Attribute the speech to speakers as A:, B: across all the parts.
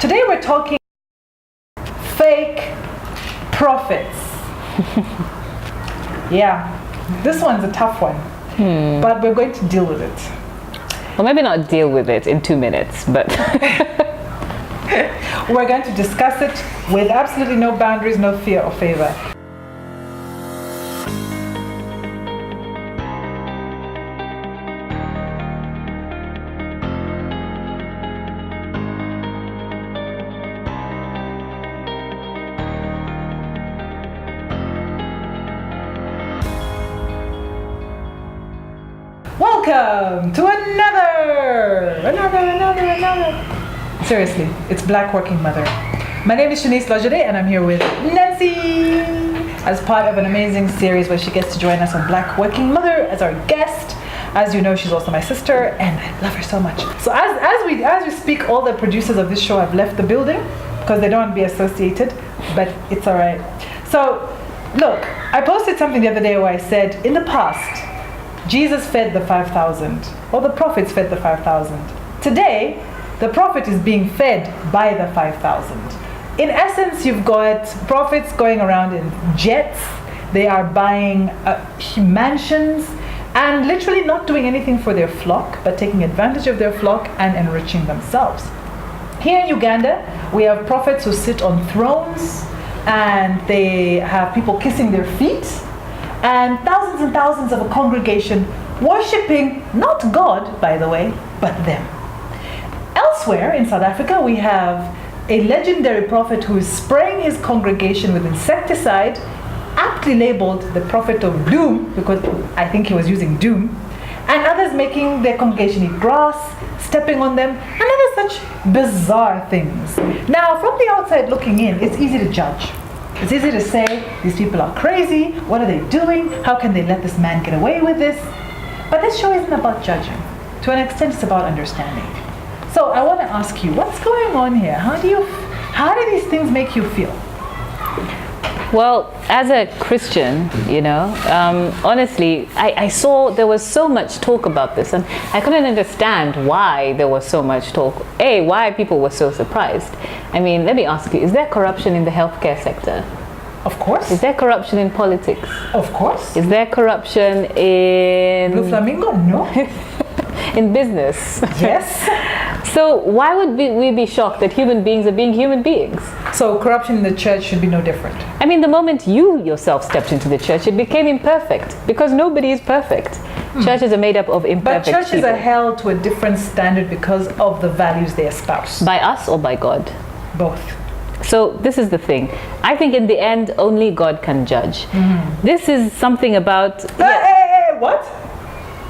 A: Today we're talking fake prophets. Yeah, this one's a tough one, but we're going to deal with it.
B: Well, maybe not deal with it in 2 minutes, but
A: we're going to discuss it with absolutely no boundaries, no fear or favor. Welcome to another. Seriously, it's Black Working Mother. My name is Seanice and I'm here with Nancy as part of an amazing series where she gets to join us on Black Working Mother as our guest. As you know, she's also my sister and I love her so much. So as we speak, all the producers of this show have left the building because they don't want to be associated, but it's all right. So look, I posted something the other day where I said, in the past, Jesus fed the 5,000, or the prophets fed the 5,000. Today, the prophet is being fed by the 5,000. In essence, you've got prophets going around in jets. They are buying mansions and literally not doing anything for their flock, but taking advantage of their flock and enriching themselves. Here in Uganda, we have prophets who sit on thrones and they have people kissing their feet, and thousands of a congregation worshipping not God, by the way, but them. Elsewhere in South Africa, we have a legendary prophet who is spraying his congregation with insecticide, aptly labeled the prophet of doom, because I think he was using doom, and others making their congregation eat grass, stepping on them, and other such bizarre things. Now, from the outside looking in, it's easy to judge. It's easy to say, these people are crazy, what are they doing? How can they let this man get away with this? But this show isn't about judging. To an extent, it's about understanding. So I want to ask you, what's going on here? How do these things make you feel?
B: well, as a Christian, honestly, I saw there was so much talk about this, and I couldn't understand why there was so much talk. Why people were so surprised. I mean, let me ask you, is there corruption in the healthcare sector?
A: Of course.
B: Is there corruption in politics?
A: Of course.
B: Is there corruption in...
A: Blue Flamingo? No.
B: In business?
A: Yes.
B: So why would we be shocked that human beings are being human beings?
A: So corruption in the church should be no different.
B: I mean, the moment you yourself stepped into the church, it became imperfect, because nobody is perfect. Churches are made up of imperfect
A: people. But churches
B: people.
A: are held to a different standard because of the values they espouse.
B: By us or by God?
A: Both.
B: So this is the thing. I think in the end, only God can judge. This is something about...
A: Hey, what?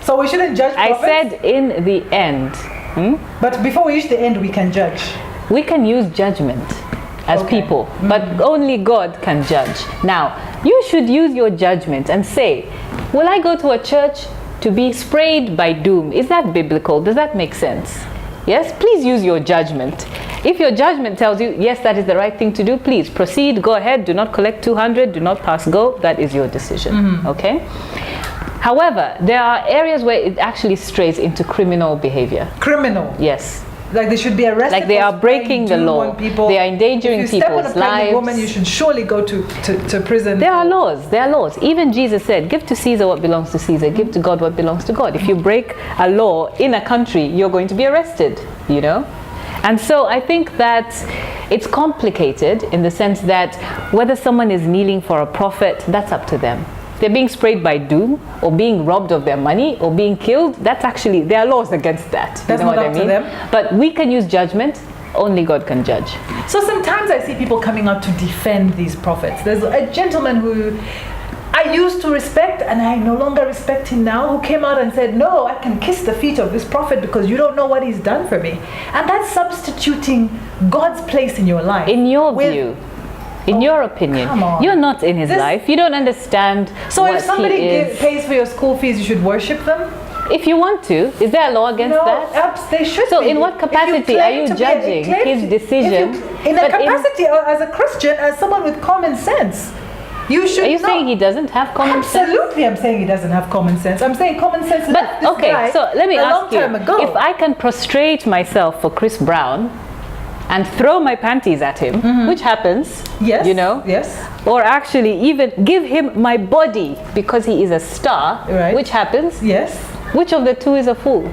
A: So we shouldn't judge prophets?
B: I said in the end.
A: But before we reach the end, we can judge.
B: We can use judgment as people, but only God can judge. Now, you should use your judgment and say, will I go to a church to be sprayed by doom? Is that biblical? Does that make sense? Yes? Please use your judgment. If your judgment tells you, yes, that is the right thing to do, please proceed, go ahead, do not collect 200, do not pass go. That is your decision, okay? However, there are areas where it actually strays into criminal behavior. Criminal? Yes.
A: Like they should be arrested.
B: Like they are breaking the law. They are endangering people's lives. If you step on a pregnant woman,
A: you should surely go to prison.
B: There are laws. There are laws. Even Jesus said, give to Caesar what belongs to Caesar. Give to God what belongs to God. If you break a law in a country, you're going to be arrested, And so I think that it's complicated in the sense that whether someone is kneeling for a prophet, that's up to them. They're being sprayed by doom, or being robbed of their money, or being killed. That's actually, there are laws against that.
A: That's not up to them.
B: But we can use judgment. Only God can judge.
A: So sometimes I see people coming out to defend these prophets. There's a gentleman who I used to respect, and I no longer respect him now, who came out and said, no, I can kiss the feet of this prophet because you don't know what he's done for me. And that's substituting God's place in your life.
B: In your view. In your opinion, you're not in his life. You don't understand.
A: So if somebody pays for your school fees, you should worship them?
B: If you want to. Is there a law against that?
A: No, they should.
B: So in what capacity are you judging his decision?
A: In a capacity as a Christian, as someone with common sense. You should.
B: Are you saying he doesn't have common sense?
A: Absolutely, I'm saying he doesn't have common sense. I'm saying common sense left this guy
B: so let me ask you,
A: long time ago.
B: If I can prostrate myself for Chris Brown, and throw my panties at him, which happens,
A: Yes.
B: you know,
A: Yes.
B: or actually even give him my body because he is a star,
A: Right.
B: which happens,
A: Yes.
B: which of the two is a fool?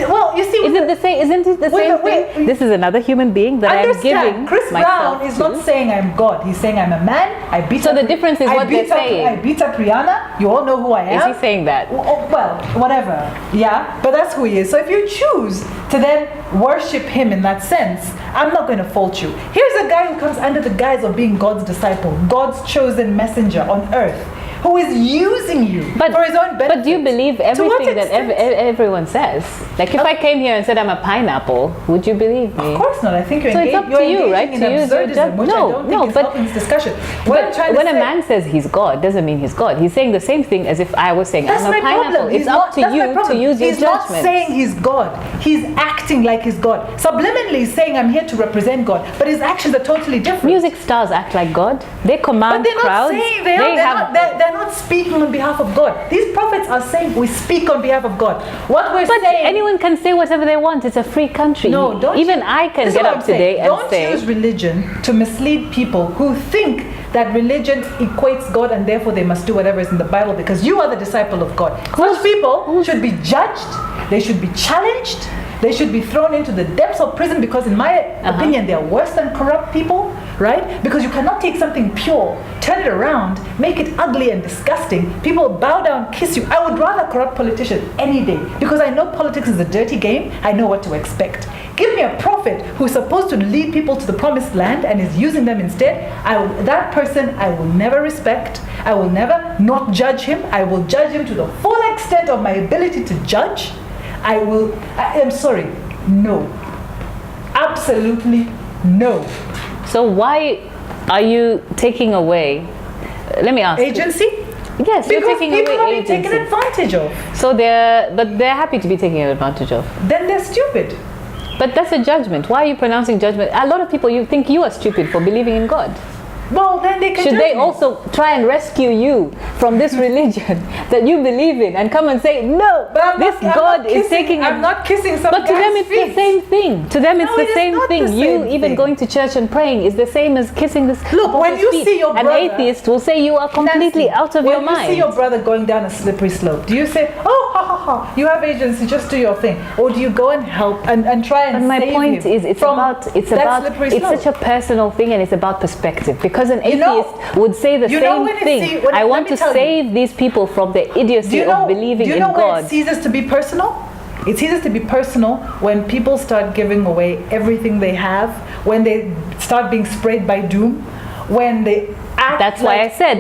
A: Well, you see,
B: Isn't it the same? Isn't it the same thing? This is another human being that I am giving
A: Chris
B: myself
A: Brown is
B: to.
A: not saying I'm God. He's saying I'm a man. I beat
B: So
A: up.
B: the difference is what they're saying.
A: I beat up Rihanna. You all know who I am.
B: Is he saying that?
A: Well, whatever. Yeah, but that's who he is. So if you choose to then worship him in that sense, I'm not going to fault you. Here's a guy who comes under the guise of being God's disciple, God's chosen messenger on earth, who is using you for his own benefit.
B: But do you believe everything that everyone says? Like if I came here and said I'm a pineapple, would you believe me?
A: Of course not. I think you're
B: So it's up to you, right?
A: in
B: To use your
A: absurdism, which I don't think is helping this discussion.
B: But when a man says he's God, doesn't mean he's God. He's saying the same thing as if I was saying I'm a pineapple. It's up to you to use your judgment.
A: He's not saying he's God. He's acting like he's God. Subliminally he's saying I'm here to represent God, but his actions are totally different.
B: Music stars act like God. They command
A: But they're not
B: crowds.
A: saying they're not speaking on behalf of God. These prophets are saying we speak on behalf of God. What we're
B: But
A: saying,
B: anyone can say whatever they want. It's a free country.
A: No, don't.
B: Even I can
A: This is
B: get
A: what
B: up
A: I'm saying.
B: today and
A: don't
B: say.
A: use religion to mislead people who think that religion equates God and therefore they must do whatever is in the Bible because you are the disciple of God. Such people should be judged. They should be challenged. They should be thrown into the depths of prison because in my opinion they are worse than corrupt people, right? Because you cannot take something pure, turn it around, make it ugly and disgusting. People bow down, kiss you. I would rather corrupt politicians any day because I know politics is a dirty game. I know what to expect. Give me a prophet who's supposed to lead people to the promised land and is using them instead. That person I will never respect. I will never not judge him. I will judge him to the full extent of my ability to judge. I am sorry, no. Absolutely no.
B: So why are you taking away? Let me ask.
A: Agency?
B: Yes, you're
A: Because
B: taking
A: people
B: away
A: are being
B: agency.
A: taken advantage of.
B: So they're happy to be taken advantage of.
A: Then they're stupid.
B: But that's a judgment. Why are you pronouncing judgment? A lot of people you think you are stupid for believing in God.
A: Well, then they can
B: Should
A: judge
B: they
A: me.
B: also try and rescue you from this religion that you believe in and come and say, no,
A: But I'm
B: this
A: not
B: God is
A: kissing-
B: taking...
A: I'm not kissing some
B: But to them
A: guy's
B: it's
A: feet.
B: the same thing. To them it's
A: No,
B: the
A: it is
B: same
A: not
B: thing.
A: the
B: You
A: same
B: even
A: thing.
B: going to church and praying is the same as kissing this.
A: Look, when you see your brother...
B: An atheist will say you are completely
A: Nancy,
B: out of your
A: When you
B: mind.
A: see your brother going down a slippery slope, do you say, oh, ha, ha, ha, you have agency, just do your thing? Or do you go and help and try and
B: But my
A: save
B: point
A: him
B: is, it's
A: from
B: about such a personal thing, and it's about perspective. Because an
A: You know-
B: atheist would say the
A: you know
B: same
A: when it
B: thing.
A: when
B: I
A: let
B: want
A: me
B: to
A: tell you.
B: save these people from the idiocy of believing
A: do you
B: in
A: know when
B: God.
A: it ceases to be personal? It ceases to be personal when people start giving away everything they have, when they start being sprayed by doom, when they act
B: That's why I said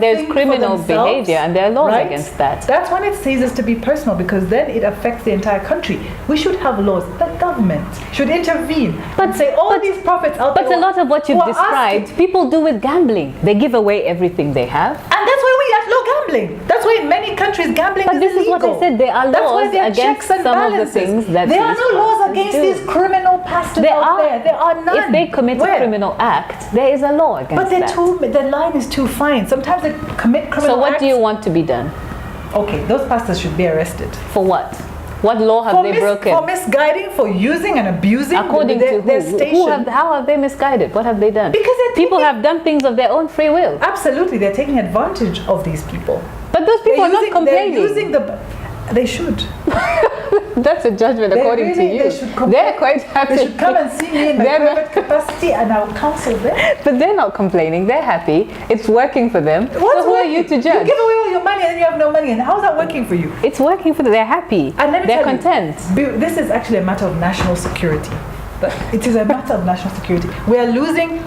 B: there's criminal behavior and there are laws against that.
A: That's when it ceases to be personal because then it affects the entire country. We should have laws. The government should intervene and say all these prophets out there.
B: But a lot of what you've
A: who are
B: described,
A: asking-
B: people do with gambling. They give away everything they have.
A: And that's why we allow gambling. That's why in many countries gambling
B: But
A: is
B: this is
A: illegal.
B: what I said. There are
A: That's why
B: laws
A: there are
B: against
A: checks and
B: some of the
A: balances.
B: things that
A: there are
B: these
A: no laws
B: pastors
A: against
B: do.
A: these criminal pastors
B: There
A: out there. There are none.
B: If they commit
A: Where?
B: a criminal act, there is a law against
A: But
B: that.
A: the line is too fine. Sometimes they commit criminal
B: So what
A: acts.
B: do you want to be done?
A: Okay, those pastors should be arrested.
B: For what? What law have they broken?
A: For misguiding, for using and abusing
B: According
A: their,
B: to
A: their
B: who?
A: station.
B: How have they misguided? What have they done?
A: Because they're
B: people
A: taking-
B: have done things of their own free will.
A: Absolutely, they're taking advantage of these people.
B: But those people are not complaining.
A: They're using they should.
B: That's a judgment
A: They
B: according to
A: really-
B: you.
A: they should come-
B: They're quite happy.
A: They should come and see me in my
B: They're not-
A: private capacity and I will counsel them.
B: But they're not complaining. They're happy. It's working for them.
A: What's
B: so who are you
A: working?
B: to judge?
A: You give away all your money and then you have no money. And how's that working for you?
B: It's working for them. They're happy.
A: And let me
B: They're
A: tell you,
B: content.
A: This is actually a matter of national security. It is a matter of national security. We are losing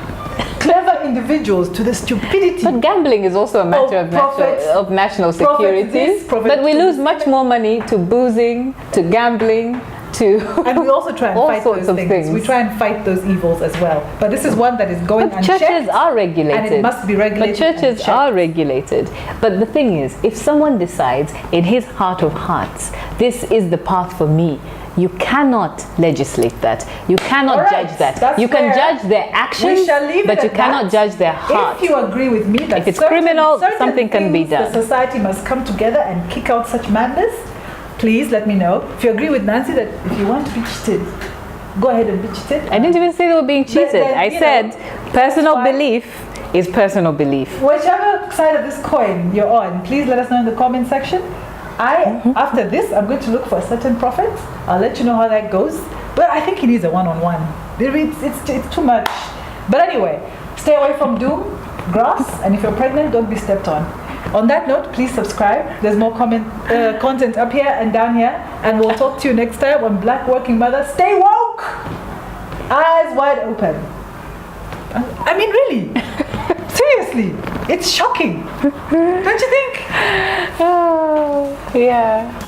A: clever individuals to the stupidity.
B: But gambling is also a matter of national security.
A: this, prophet
B: But we
A: to
B: lose
A: this.
B: much more money to boozing, to gambling, to
A: And we also try and
B: all
A: fight
B: sorts
A: those
B: of
A: things.
B: things.
A: We try and fight those evils as well. But this is one that is going
B: But
A: unchecked.
B: churches are regulated.
A: And it must be regulated.
B: But churches
A: and
B: are
A: checked.
B: regulated. But the thing is, if someone decides in his heart of hearts, this is the path for me, you cannot legislate that. You cannot
A: All right,
B: judge that.
A: that's
B: You can
A: where
B: judge their actions,
A: we shall leave it
B: but you
A: at
B: cannot
A: that.
B: judge their heart.
A: If you agree with me that
B: If it's criminal, something can be
A: things,
B: done.
A: The society must come together and kick out such madness. Please let me know. If you agree with Nancy that if you want to be cheated, go ahead and be cheated.
B: I didn't even say they were being cheated.
A: then,
B: I
A: you
B: said
A: know,
B: personal
A: fine.
B: belief is personal belief.
A: Whichever side of this coin you're on, please let us know in the comment section. After this, I'm going to look for a certain prophet. I'll let you know how that goes. But I think he needs a one-on-one. It's too much. But anyway, stay away from doom, grass, and if you're pregnant, don't be stepped on. On that note, please subscribe. There's more content up here and down here. And we'll talk to you next time on Black Working Mother. Stay woke! Eyes wide open. I mean, really. Seriously. It's shocking. Don't you think?
B: Oh, yeah.